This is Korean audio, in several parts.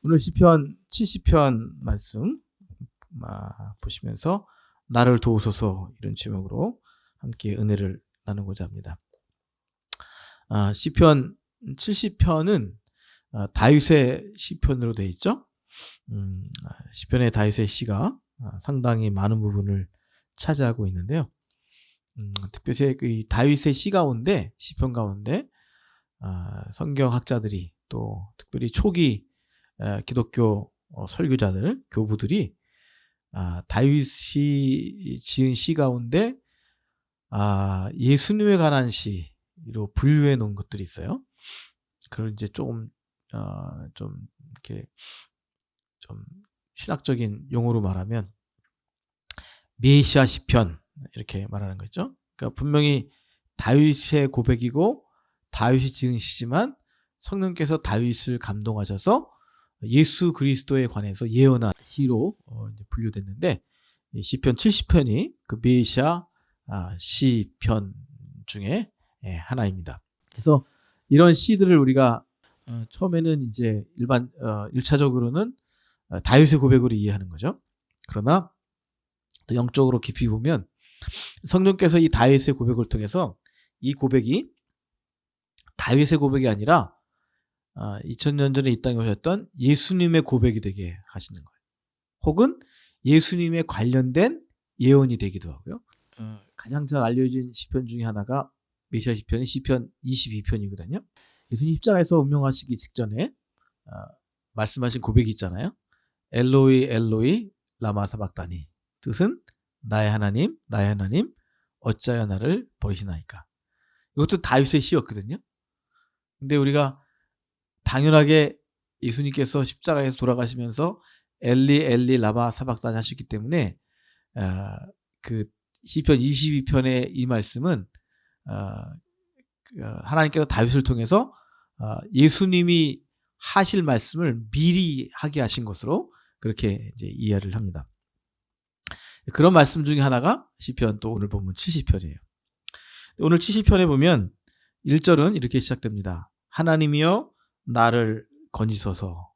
오늘 시편 70편 말씀 보시면서 나를 도우소서 이런 제목으로 함께 은혜를 나누고자 합니다. 시편 70편은 다윗의 시편으로 되어 있죠. 시편의 다윗의 시가 상당히 많은 부분을 차지하고 있는데요. 특별히 그 다윗의 시 가운데, 시편 가운데 성경학자들이 또 특별히 초기 기독교 설교자들, 교부들이 다윗이 지은 시 가운데 예수님에 관한 시로 분류해 놓은 것들이 있어요. 그걸 이제 좀 이렇게 좀 신학적인 용어로 말하면 메시아 시편 이렇게 말하는 거죠. 그러니까 분명히 다윗의 고백이고 다윗이 지은 시지만 성령께서 다윗을 감동하셔서 예수 그리스도에 관해서 예언한 시로 이제 분류됐는데, 시편 70편이 그 메시아 시편 중에 하나입니다. 그래서 이런 시들을 우리가 처음에는 이제 1차적으로는 다윗의 고백으로 이해하는 거죠. 그러나 또 영적으로 깊이 보면 성령께서 이 다윗의 고백을 통해서 이 고백이 다윗의 고백이 아니라 2000년 전에 이 땅에 오셨던 예수님의 고백이 되게 하시는 거예요. 혹은 예수님에 관련된 예언이 되기도 하고요. 가장 잘 알려진 시편 중에 하나가 메시아 시편이 시편 22편이거든요. 예수님 십자가에서 운명하시기 직전에 말씀하신 고백이 있잖아요. 엘로이 엘로이 라마 사박다니, 뜻은 나의 하나님 어찌하여 나를 버리시나이까. 이것도 다윗의 시였거든요. 근데 우리가 당연하게 예수님께서 십자가에서 돌아가시면서 엘리 엘리 라마 사박다니 하셨기 때문에 그 시편 22편의 이 말씀은 하나님께서 다윗을 통해서 예수님이 하실 말씀을 미리 하게 하신 것으로 그렇게 이제 이해를 합니다. 그런 말씀 중에 하나가 시편, 또 오늘 보면 70편이에요. 오늘 70편에 보면 1절은 이렇게 시작됩니다. 하나님이여 나를 건지소서,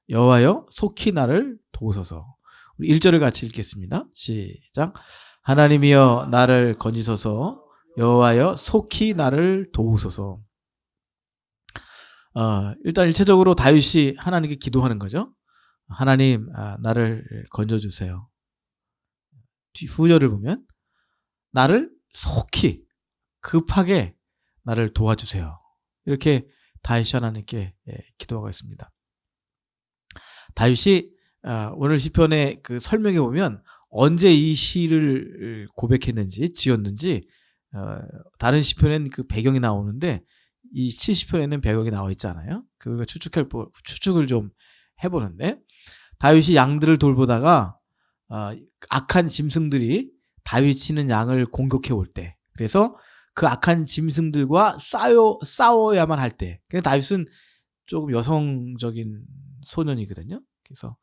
여호와여 속히 나를 도우소서. 우리 1절을 같이 읽겠습니다. 시작. 하나님이여 나를 건지소서, 여호와여 속히 나를 도우소서. 일단 1차적으로 다윗이 하나님께 기도하는 거죠. 하나님, 나를 건져주세요. 후절을 보면 나를 속히, 급하게 나를 도와주세요. 이렇게 다윗이 하나님께 기도하고 있습니다. 다윗이 오늘 시편의 그 설명에 보면 언제 이 시를 고백했는지, 지었는지 다른 시편에는 그 배경이 나오는데 이 70편에는 배경이 나와 있지 않아요. 그걸 추측을 좀 해보는데, 다윗이 양들을 돌보다가 악한 짐승들이 다윗이 치는 양을 공격해 올 때, 그래서 그 악한 짐승들과 싸워야만 할 때, 다윗은 조금 여성적인 소년이거든요. 그래서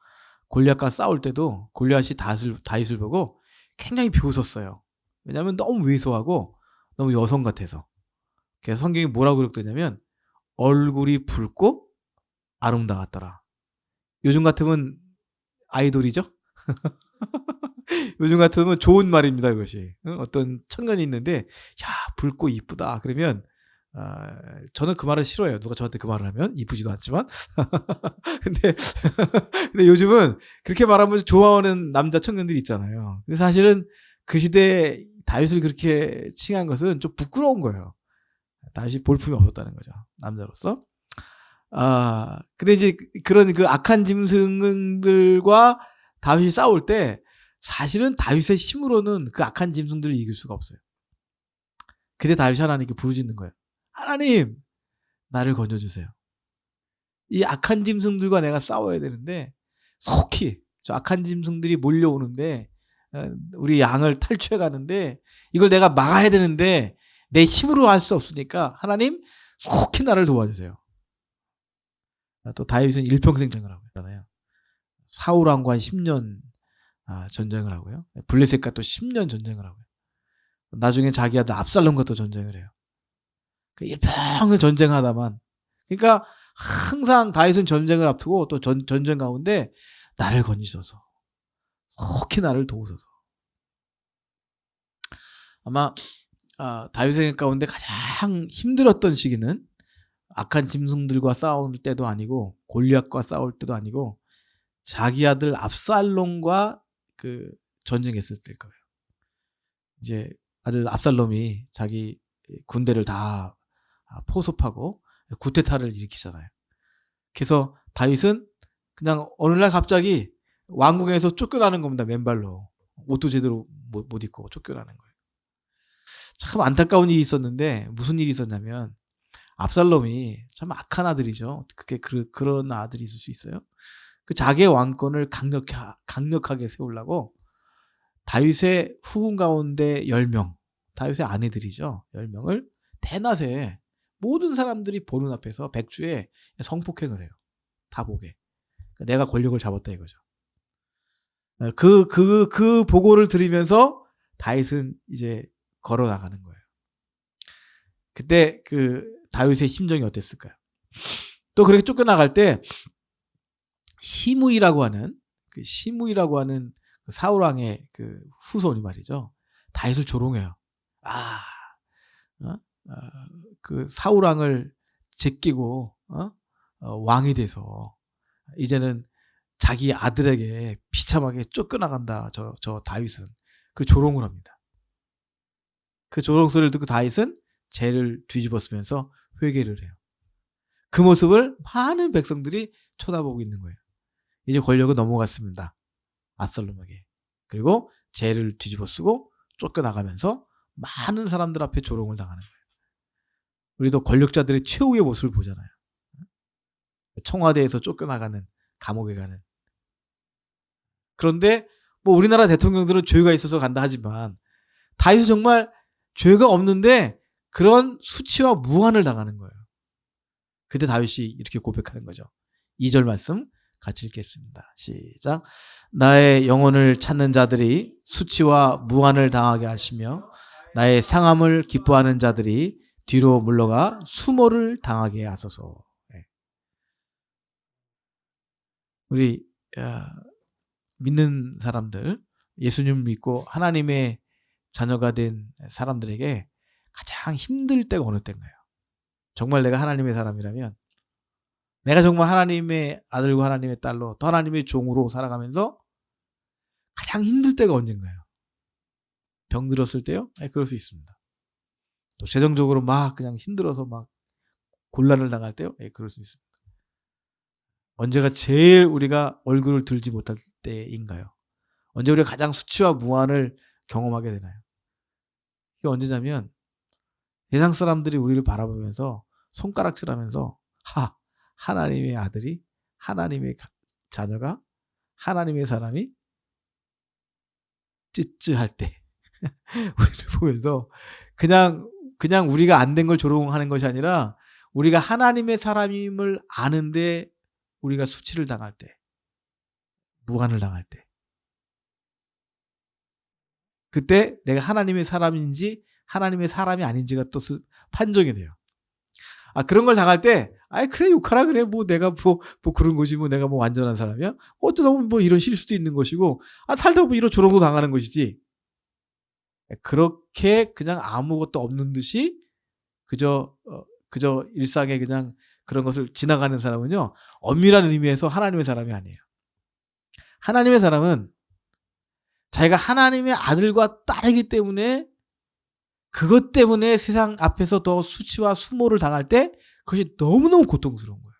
골리앗과 싸울 때도 골리앗이 다윗을 보고 굉장히 비웃었어요. 왜냐하면 너무 왜소하고 너무 여성 같아서. 그래서 성경이 뭐라고 기록되냐면 얼굴이 붉고 아름다웠더라. 요즘 같으면 아이돌이죠. 요즘 같으면 좋은 말입니다. 그것이. 어떤 청년이 있는데 야, 붉고 이쁘다 그러면 저는 그 말을 싫어해요. 누가 저한테 그 말을 하면. 이쁘지도 않지만. 근데 요즘은 그렇게 말하면 좋아하는 남자 청년들이 있잖아요. 근데 사실은 그 시대에 다윗을 그렇게 칭한 것은 좀 부끄러운 거예요. 다윗이 볼품이 없었다는 거죠, 남자로서. 근데 이제 그런 그 악한 짐승들과 다윗이 싸울 때 사실은 다윗의 힘으로는 그 악한 짐승들을 이길 수가 없어요. 그때 다윗이 하나님께 부르짖는 거예요. 하나님, 나를 건져주세요. 이 악한 짐승들과 내가 싸워야 되는데 속히 저 악한 짐승들이 몰려오는데 우리 양을 탈취해 가는데 이걸 내가 막아야 되는데 내 힘으로 할 수 없으니까 하나님 속히 나를 도와주세요. 또 다윗은 일평생 전쟁을 하고 있잖아요. 사울 왕과 10년 전쟁을 하고요. 블레셋과 또 10년 전쟁을 하고요. 나중에 자기 아들 압살롬과 또 전쟁을 해요. 그 일평생 전쟁하다만. 그러니까 항상 다윗은 전쟁을 앞두고 또 전쟁 가운데 나를 건지소서. 혹히 나를 도우소서. 아마 다윗의 가운데 가장 힘들었던 시기는 악한 짐승들과 싸울 때도 아니고 골리앗과 싸울 때도 아니고 자기 아들 압살롬과 그 전쟁했을 때일 거예요. 이제 아들 압살롬이 자기 군대를 다 포섭하고 구테타를 일으키잖아요. 그래서 다윗은 그냥 어느 날 갑자기 왕궁에서 쫓겨나는 겁니다. 맨발로. 옷도 제대로 못 입고 쫓겨나는 거예요. 참 안타까운 일이 있었는데 무슨 일이 있었냐면 압살롬이 참 악한 아들이죠. 그게 그런 아들이 있을 수 있어요. 그 자기의 왕권을 강력하게 세우려고 다윗의 후궁 가운데 10명, 다윗의 아내들이죠. 10명을 대낮에 모든 사람들이 보는 앞에서 백주에 성폭행을 해요. 다 보게. 내가 권력을 잡았다 이거죠. 그 보고를 들으면서 다윗은 이제 걸어 나가는 거예요. 그때 그 다윗의 심정이 어땠을까요? 또 그렇게 쫓겨나갈 때 시므이라고 하는 사울 왕의 그 후손이 말이죠. 다윗을 조롱해요. 그 사울 왕을 제끼고 왕이 돼서 이제는 자기 아들에게 비참하게 쫓겨나간다. 저 다윗은 그 조롱을 합니다. 그 조롱 소리를 듣고 다윗은 죄를 뒤집어 쓰면서 회개를 해요. 그 모습을 많은 백성들이 쳐다보고 있는 거예요. 이제 권력은 넘어갔습니다. 압살롬에게. 그리고 죄를 뒤집어 쓰고 쫓겨나가면서 많은 사람들 앞에 조롱을 당하는 거예요. 우리도 권력자들의 최후의 모습을 보잖아요. 청와대에서 쫓겨나가는, 감옥에 가는. 그런데 뭐 우리나라 대통령들은 죄가 있어서 간다 하지만 다윗은 정말 죄가 없는데 그런 수치와 무한을 당하는 거예요. 그때 다윗이 이렇게 고백하는 거죠. 2절 말씀 같이 읽겠습니다. 시작. 나의 영혼을 찾는 자들이 수치와 무한을 당하게 하시며 나의 상함을 기뻐하는 자들이 뒤로 물러가 수모를 당하게 하소서. 우리 믿는 사람들, 예수님을 믿고 하나님의 자녀가 된 사람들에게 가장 힘들 때가 어느 때인가요? 정말 내가 하나님의 사람이라면, 내가 정말 하나님의 아들과 하나님의 딸로 또 하나님의 종으로 살아가면서 가장 힘들 때가 언젠가요? 병들었을 때요? 네, 그럴 수 있습니다. 또 재정적으로 막 그냥 힘들어서 막 곤란을 당할 때요? 네, 그럴 수 있습니다. 언제가 제일 우리가 얼굴을 들지 못할 때인가요? 언제 우리가 가장 수치와 무한을 경험하게 되나요? 이게 언제냐면 세상 사람들이 우리를 바라보면서 손가락질하면서 하나님의 아들이, 하나님의 자녀가, 하나님의 사람이 찌찌할 때 우리를 보면서 그냥 우리가 안 된 걸 조롱하는 것이 아니라 우리가 하나님의 사람임을 아는데 우리가 수치를 당할 때, 무한을 당할 때, 그때 내가 하나님의 사람인지 하나님의 사람이 아닌지가 또 판정이 돼요. 그런 걸 당할 때, 그래, 욕하라, 그래, 뭐, 내가 뭐 그런 것이, 뭐, 내가 뭐 완전한 사람이야? 어쩌다 보면 뭐 이런 실수도 있는 것이고, 살다 보면 이런 조롱도 당하는 것이지. 그렇게 그냥 아무것도 없는 듯이, 그저 일상에 그냥 그런 것을 지나가는 사람은요, 엄밀한 의미에서 하나님의 사람이 아니에요. 하나님의 사람은 자기가 하나님의 아들과 딸이기 때문에 그것 때문에 세상 앞에서 더 수치와 수모를 당할 때 그것이 너무너무 고통스러운 거예요.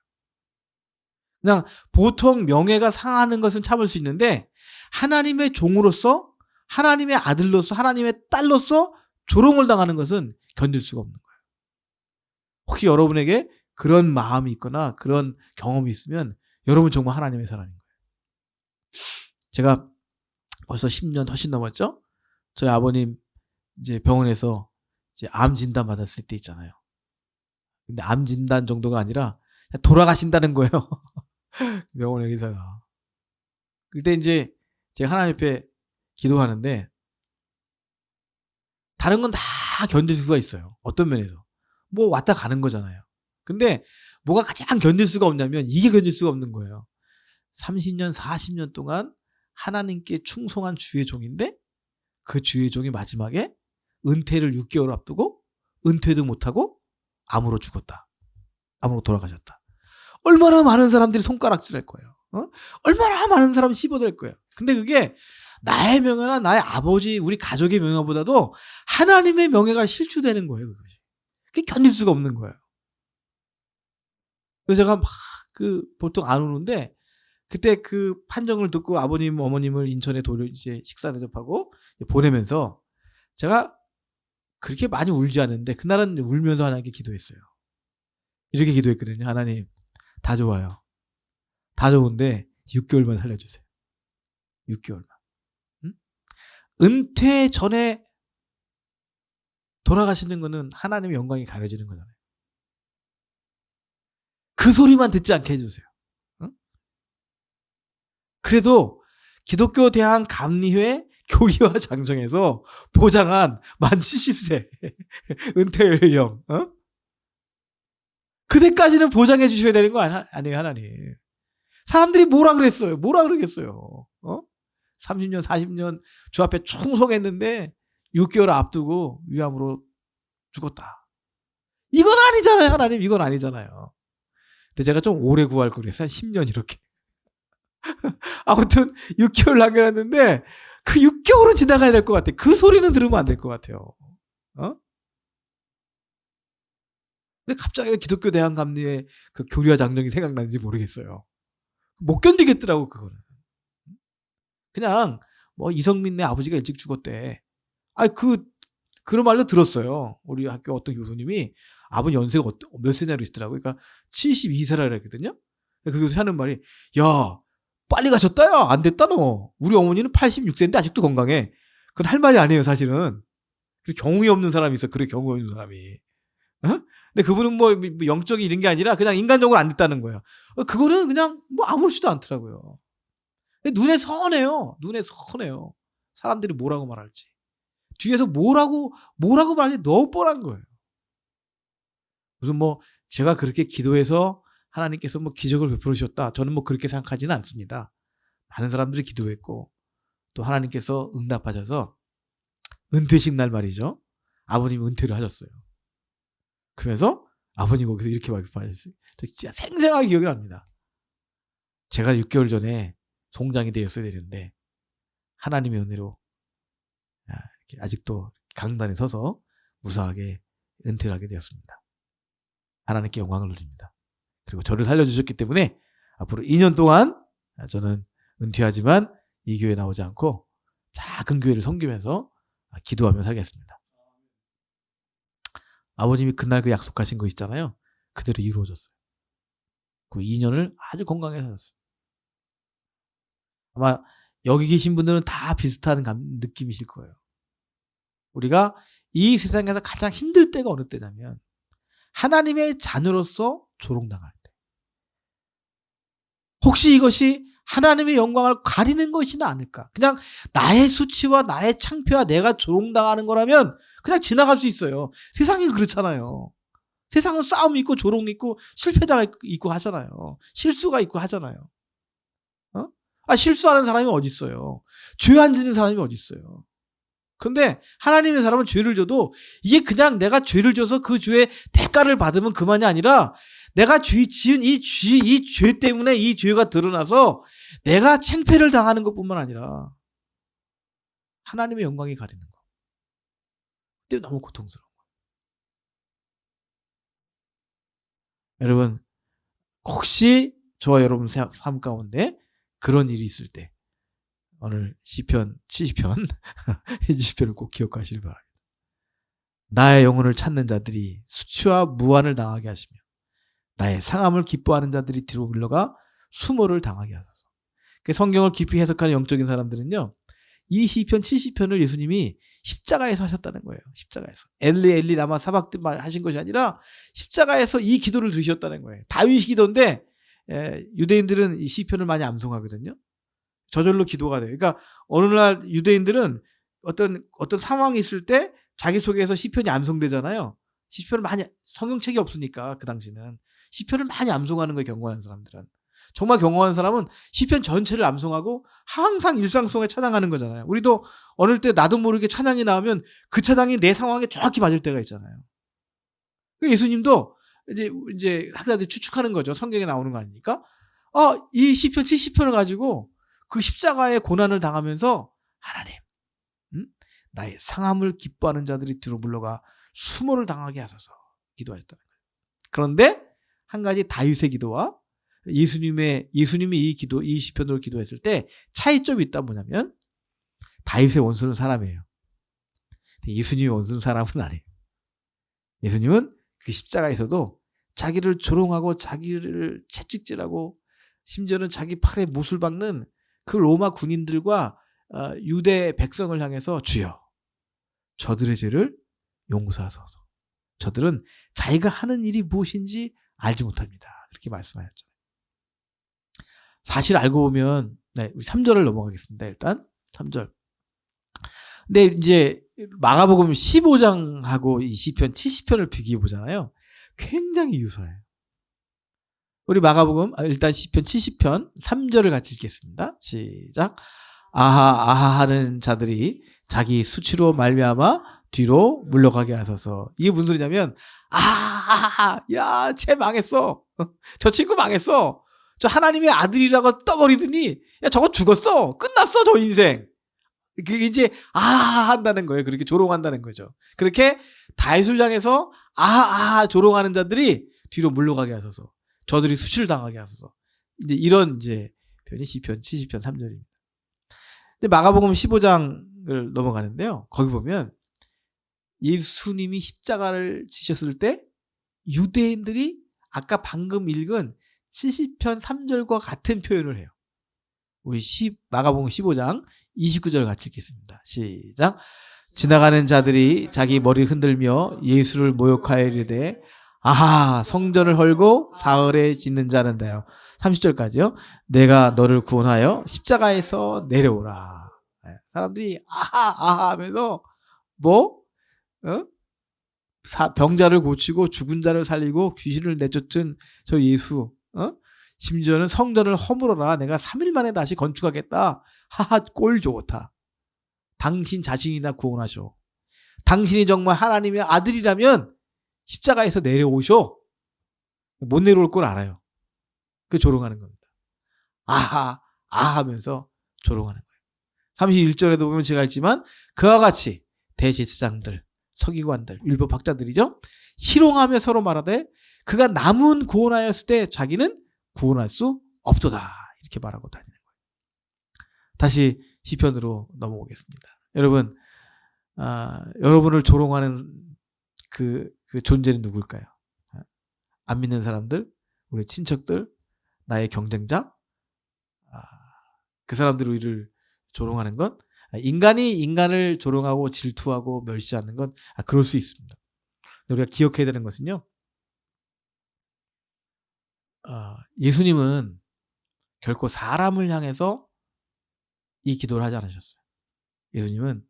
그냥 보통 명예가 상하는 것은 참을 수 있는데 하나님의 종으로서, 하나님의 아들로서, 하나님의 딸로서 조롱을 당하는 것은 견딜 수가 없는 거예요. 혹시 여러분에게 그런 마음이 있거나 그런 경험이 있으면 여러분 정말 하나님의 사람인 거예요. 제가 벌써 10년 훨씬 넘었죠? 저희 아버님 이제 병원에서 이제 암 진단 받았을 때 있잖아요. 근데 암 진단 정도가 아니라 돌아가신다는 거예요. 병원 의사가. 그때 이제 제가 하나님 앞에 기도하는데 다른 건 다 견딜 수가 있어요. 어떤 면에서. 뭐 왔다 가는 거잖아요. 근데 뭐가 가장 견딜 수가 없냐면 이게 견딜 수가 없는 거예요. 30년, 40년 동안 하나님께 충성한 주의 종인데 그 주의 종이 마지막에 은퇴를 6개월 앞두고 은퇴도 못하고 암으로 죽었다. 암으로 돌아가셨다. 얼마나 많은 사람들이 손가락질할 거예요. 얼마나 많은 사람이 씹어댈 거예요. 근데 그게 나의 명예나 나의 아버지, 우리 가족의 명예보다도 하나님의 명예가 실추되는 거예요. 그것이. 그게 견딜 수가 없는 거예요. 그래서 제가 막 보통 안 우는데 그때 그 판정을 듣고 아버님, 어머님을 인천에 이제 식사 대접하고 보내면서 제가 그렇게 많이 울지 않는데 그날은 울면서 하나님께 기도했어요. 이렇게 기도했거든요. 하나님, 다 좋아요. 다 좋은데 6개월만 살려주세요. 6개월만. 응? 은퇴 전에 돌아가시는 거는 하나님의 영광이 가려지는 거잖아요. 그 소리만 듣지 않게 해주세요. 응? 그래도 기독교 대학 감리회 교리와 장정에서 보장한 만 70세 은퇴 연령, 그때까지는 보장해 주셔야 되는 거 아니에요, 하나님. 사람들이 뭐라 그랬어요? 뭐라 그러겠어요? 30년, 40년 주 앞에 충성했는데 6개월 앞두고 위암으로 죽었다. 이건 아니잖아요, 하나님. 이건 아니잖아요. 근데 제가 좀 오래 구할 걸 그랬어요. 한 10년 이렇게. 아무튼 6개월 남겨놨는데 그 6개월은 지나가야 될 것 같아. 그 소리는 들으면 안 될 것 같아요. 근데 갑자기 기독교 대학감리의 그 교리와 장정이 생각나는지 모르겠어요. 못 견디겠더라고, 그거는. 그냥 뭐 이성민네 아버지가 일찍 죽었대. 그런 말도 들었어요. 우리 학교 어떤 교수님이 아버지 연세가 몇 세냐고 있더라고요. 그러니까 72세라 그랬거든요. 그 교수 하는 말이, 야, 빨리 가셨다, 야. 안 됐다, 너. 우리 어머니는 86세인데 아직도 건강해. 그건 할 말이 아니에요, 사실은. 경우에 없는 사람이 있어. 그래, 경우에 없는 사람이. 근데 그분은 뭐 영적이 이런 게 아니라 그냥 인간적으로 안 됐다는 거예요. 그거는 그냥 뭐 아무렇지도 않더라고요. 근데 눈에 선해요. 눈에 선해요. 사람들이 뭐라고 말할지. 뒤에서 뭐라고 말할지 너무 뻔한 거예요. 무슨 뭐 제가 그렇게 기도해서 하나님께서 뭐 기적을 베풀으셨다. 저는 뭐 그렇게 생각하지는 않습니다. 많은 사람들이 기도했고 또 하나님께서 응답하셔서 은퇴식 날 말이죠. 아버님이 은퇴를 하셨어요. 그래서 아버님 거기서 이렇게 말씀하셨어요. 저 진짜 생생하게 기억이 납니다. 제가 6개월 전에 송장이 되었어야 되는데 하나님의 은혜로 이렇게 아직도 강단에 서서 무사하게 은퇴를 하게 되었습니다. 하나님께 영광을 돌립니다. 그리고 저를 살려주셨기 때문에 앞으로 2년 동안 저는 은퇴하지만 이 교회에 나오지 않고 작은 교회를 섬기면서 기도하며 살겠습니다. 아버님이 그날 그 약속하신 거 있잖아요. 그대로 이루어졌어요. 그 2년을 아주 건강하게 살았어요. 아마 여기 계신 분들은 다 비슷한 느낌이실 거예요. 우리가 이 세상에서 가장 힘들 때가 어느 때냐면 하나님의 자녀로서 조롱당할 때. 혹시 이것이 하나님의 영광을 가리는 것이나 않을까? 그냥 나의 수치와 나의 창피와 내가 조롱당하는 거라면 그냥 지나갈 수 있어요. 세상이 그렇잖아요. 세상은 싸움이 있고 조롱이 있고 실패자가 있고 하잖아요. 실수가 있고 하잖아요. 실수하는 사람이 어디 있어요? 죄 안 짓는 사람이 어디 있어요? 근데 하나님의 사람은 죄를 져도 이게 그냥 내가 죄를 져서 그 죄의 대가를 받으면 그만이 아니라 내가 지은 이 죄 때문에 이 죄가 드러나서 내가 창피를 당하는 것뿐만 아니라 하나님의 영광이 가리는 거. 그때 너무 고통스러워. 여러분, 혹시 저와 여러분 삶 가운데 그런 일이 있을 때 오늘 시편 70편 이 시편을 꼭 기억하시길 바랍니다. 나의 영혼을 찾는 자들이 수치와 무한을 당하게 하시며 나의 상함을 기뻐하는 자들이 뒤로 물러가 수모를 당하게 하소서. 성경을 깊이 해석하는 영적인 사람들은요, 이 시편 70편을 예수님이 십자가에서 하셨다는 거예요. 십자가에서. 엘리 엘리 라마 사박들만 하신 것이 아니라 십자가에서 이 기도를 드셨다는 거예요. 다윗 기도인데 유대인들은 이 시편을 많이 암송하거든요. 저절로 기도가 돼요. 그러니까 어느 날 유대인들은 어떤 상황이 있을 때 자기소개에서 시편이 암송되잖아요. 시편을 많이, 성경책이 없으니까 그 당시는 시편을 많이 암송하는 거예요. 경건한 사람들은. 정말 경건한 사람은 시편 전체를 암송하고 항상 일상 속에 찬양하는 거잖아요. 우리도 어느 때 나도 모르게 찬양이 나오면 그 찬양이 내 상황에 정확히 맞을 때가 있잖아요. 예수님도 이제 학자들이 추측하는 거죠. 성경에 나오는 거 아닙니까? 이 시편 70편을 가지고 그 십자가의 고난을 당하면서 하나님, 나의 상함을 기뻐하는 자들이 뒤로 물러가 수모를 당하게 하소서 기도하셨다는 거예요. 그런데 한 가지 다윗의 기도와 예수님이 이 시편으로 기도했을 때 차이점이 있다. 뭐냐면 다윗의 원수는 사람이에요. 예수님의 원수는 사람은 아니에요. 예수님은 그 십자가에서도 자기를 조롱하고 자기를 채찍질하고 심지어는 자기 팔에 못을 박는 그 로마 군인들과 유대 백성을 향해서 주여 저들의 죄를 용서하소서. 저들은 자기가 하는 일이 무엇인지 알지 못합니다. 그렇게 말씀하셨죠. 사실 알고 보면 우리 3절을 넘어가겠습니다. 일단 3절. 근데 이제 마가복음 15장하고 이 시편 70편을 비교해 보잖아요. 굉장히 유사해요. 우리 마가복음 일단 시편 70편 3절을 같이 읽겠습니다. 시작. 아하 하는 자들이 자기 수치로 말미암아 뒤로 물러가게 하소서. 이게 무슨 소리냐면 야, 쟤 망했어. 저 친구 망했어. 저 하나님의 아들이라고 떠버리더니 야, 저거 죽었어. 끝났어, 저 인생. 그게 이제 한다는 거예요. 그렇게 조롱한다는 거죠. 그렇게 다윗을 향해서 조롱하는 자들이 뒤로 물러가게 하소서. 저들이 수치를 당하게 하소서. 이제 이런 편이 시편 70편 3절입니다. 근데 마가복음 15장을 넘어가는데요. 거기 보면 예수님이 십자가를 지셨을 때 유대인들이 아까 방금 읽은 70편 3절과 같은 표현을 해요. 우리 마가복음 15장 29절 같이 읽겠습니다. 시작. 지나가는 자들이 자기 머리를 흔들며 예수를 모욕하여 이르되 성전을 헐고 사흘에 짓는 자는다요. 30절까지요. 내가 너를 구원하여 십자가에서 내려오라. 사람들이 하면서 병자를 고치고 죽은 자를 살리고 귀신을 내쫓은 저 예수, 심지어는 성전을 허물어라. 내가 3일 만에 다시 건축하겠다. 꼴 좋다. 당신 자신이나 구원하셔. 당신이 정말 하나님의 아들이라면 십자가에서 내려오셔. 못 내려올 걸 알아요. 그 조롱하는 겁니다. 하면서 조롱하는 거예요. 31절에도 보면 제가 했지만 그와 같이 대제사장들, 서기관들, 율법학자들이죠. 희롱하며 서로 말하되 그가 남은 구원하였을 때 자기는 구원할 수 없도다. 이렇게 말하고 다니는 거예요. 다시 시편으로 넘어오겠습니다. 여러분, 여러분을 조롱하는 그 존재는 누굴까요? 안 믿는 사람들, 우리 친척들, 나의 경쟁자, 그 사람들이 우리를 조롱하는 건, 인간이 인간을 조롱하고 질투하고 멸시하는 건 그럴 수 있습니다. 우리가 기억해야 되는 것은요, 예수님은 결코 사람을 향해서 이 기도를 하지 않으셨어요. 예수님은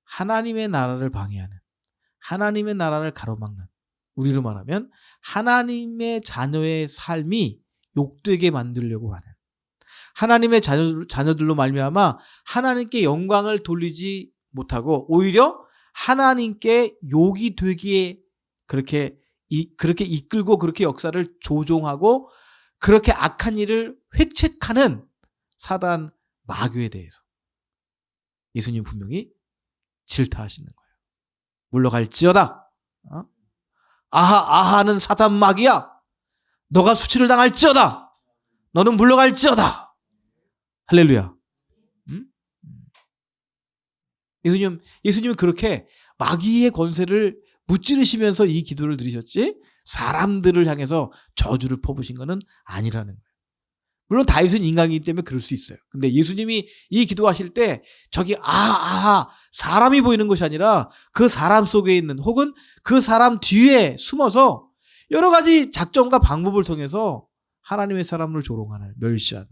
하나님의 나라를 방해하는, 하나님의 나라를 가로막는, 우리로 말하면 하나님의 자녀의 삶이 욕되게 만들려고 하는, 하나님의 자녀들로 말미암아 하나님께 영광을 돌리지 못하고 오히려 하나님께 욕이 되기에 그렇게 이끌고 그렇게 역사를 조종하고 그렇게 악한 일을 획책하는 사단 마귀에 대해서 예수님 분명히 질타하시는 거예요. 물러갈지어다. 아하는 사단 마귀야. 너가 수치를 당할지어다. 너는 물러갈지어다. 할렐루야. 예수님은 그렇게 마귀의 권세를 무찌르시면서 이 기도를 드리셨지 사람들을 향해서 저주를 퍼부신 것은 아니라는 거예요. 물론 다윗은 인간이기 때문에 그럴 수 있어요. 근데 예수님이 이 기도하실 때 저기 사람이 보이는 것이 아니라 그 사람 속에 있는 혹은 그 사람 뒤에 숨어서 여러 가지 작전과 방법을 통해서 하나님의 사람을 조롱하는, 멸시하는,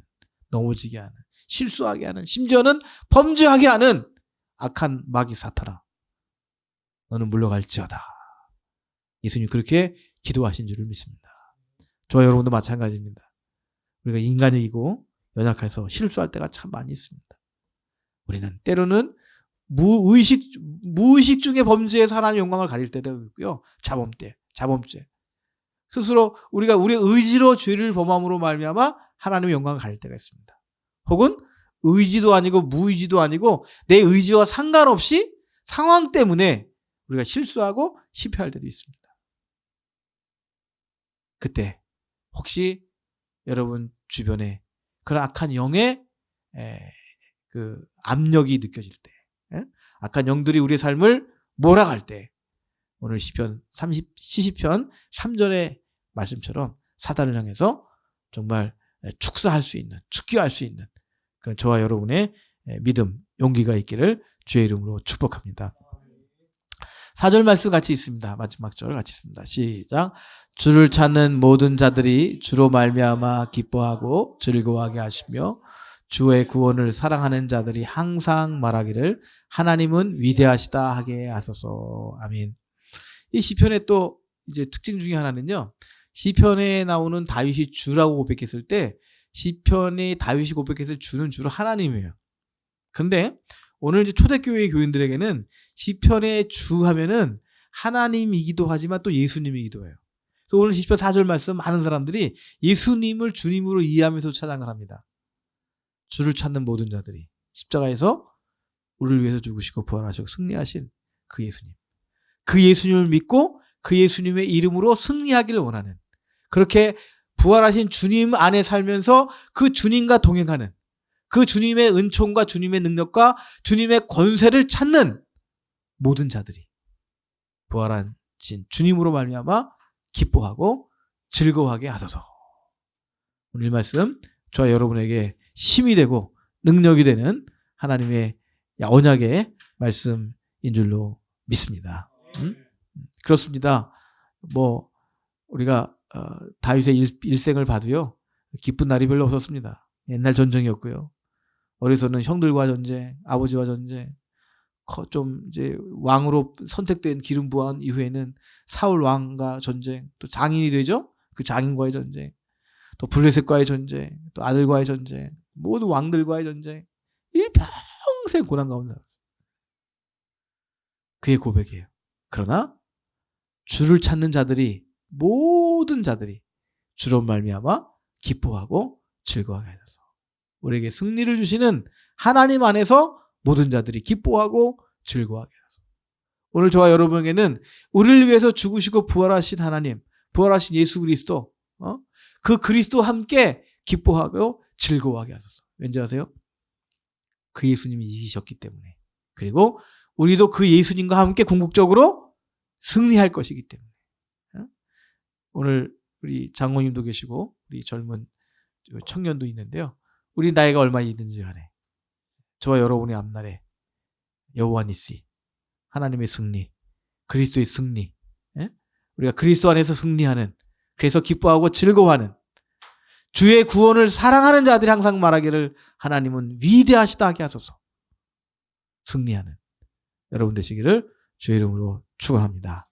넘어지게 하는, 실수하게 하는, 심지어는 범죄하게 하는 악한 마귀 사탄아, 너는 물러갈지어다. 예수님 그렇게 기도하신 줄을 믿습니다. 저와 여러분도 마찬가지입니다. 우리가 인간이고 연약해서 실수할 때가 참 많이 있습니다. 우리는 때로는 무의식 중에 범죄에서 하나님의 영광을 가릴 때도 있고요. 자범죄. 스스로 우리가 우리의 의지로 죄를 범함으로 말미암아 하나님의 영광을 가릴 때가 있습니다. 혹은 의지도 아니고 무의지도 아니고 내 의지와 상관없이 상황 때문에 우리가 실수하고 실패할 때도 있습니다. 그때 혹시 여러분 주변에 그런 악한 영의 그 압력이 느껴질 때, 악한 영들이 우리의 삶을 몰아갈 때, 오늘 시편 70편 3절의 말씀처럼 사단을 향해서 정말 축사할 수 있는, 축기할 수 있는 그런 저와 여러분의 믿음, 용기가 있기를 주의 이름으로 축복합니다. 4절 말씀 같이 있습니다. 마지막 절 같이 있습니다. 시작. 주를 찾는 모든 자들이 주로 말미암아 기뻐하고 즐거워하게 하시며 주의 구원을 사랑하는 자들이 항상 말하기를 하나님은 위대하시다 하게 하소서. 아멘. 이 시편의 또 이제 특징 중에 하나는요. 시편에 나오는 다윗이 주라고 고백했을 때 시편의 다윗이 고백했을 주는 주로 하나님이에요. 근데 오늘 이제 초대교회 교인들에게는 시편의 주 하면은 하나님이기도 하지만 또 예수님이기도 해요. 그래서 오늘 시편 4절 말씀 많은 사람들이 예수님을 주님으로 이해하면서 찬양을 합니다. 주를 찾는 모든 자들이 십자가에서 우리를 위해서 죽으시고 부활하시고 승리하신 그 예수님. 그 예수님을 믿고 그 예수님의 이름으로 승리하기를 원하는, 그렇게 부활하신 주님 안에 살면서 그 주님과 동행하는, 그 주님의 은총과 주님의 능력과 주님의 권세를 찾는 모든 자들이 부활하신 주님으로 말미암아 기뻐하고 즐거워하게 하소서. 오늘 말씀 저와 여러분에게 힘이 되고 능력이 되는 하나님의 언약의 말씀인 줄로 믿습니다. 그렇습니다. 뭐 우리가 다윗의 일생을 봐도요, 기쁜 날이 별로 없었습니다. 옛날 전쟁이었고요. 어려서는 형들과 전쟁, 아버지와 전쟁, 좀 이제 왕으로 선택된 기름 부한 이후에는 사울 왕과 전쟁, 또 장인이 되죠. 그 장인과의 전쟁, 또 블레셋과의 전쟁, 또 아들과의 전쟁, 모든 왕들과의 전쟁, 일평생 고난 가운데 살았어요. 그게 고백이에요. 그러나 주를 찾는 자들이, 모든 자들이 주로 말미암아 기뻐하고 즐거워하게 하소서. 우리에게 승리를 주시는 하나님 안에서 모든 자들이 기뻐하고 즐거워하게 하소서. 오늘 저와 여러분에게는 우리를 위해서 죽으시고 부활하신 하나님, 부활하신 예수 그리스도, 그 그리스도와 함께 기뻐하고 즐거워하게 하소서. 왠지 아세요? 그 예수님이 이기셨기 때문에, 그리고 우리도 그 예수님과 함께 궁극적으로 승리할 것이기 때문에. 오늘 우리 장로님도 계시고 우리 젊은 청년도 있는데요. 우리 나이가 얼마이든지 간에 저와 여러분의 앞날에 여호와 니시, 하나님의 승리, 그리스도의 승리, 우리가 그리스도 안에서 승리하는, 그래서 기뻐하고 즐거워하는, 주의 구원을 사랑하는 자들이 항상 말하기를 하나님은 위대하시다 하게 하소서. 승리하는 여러분 되시기를 주의 이름으로 축원합니다.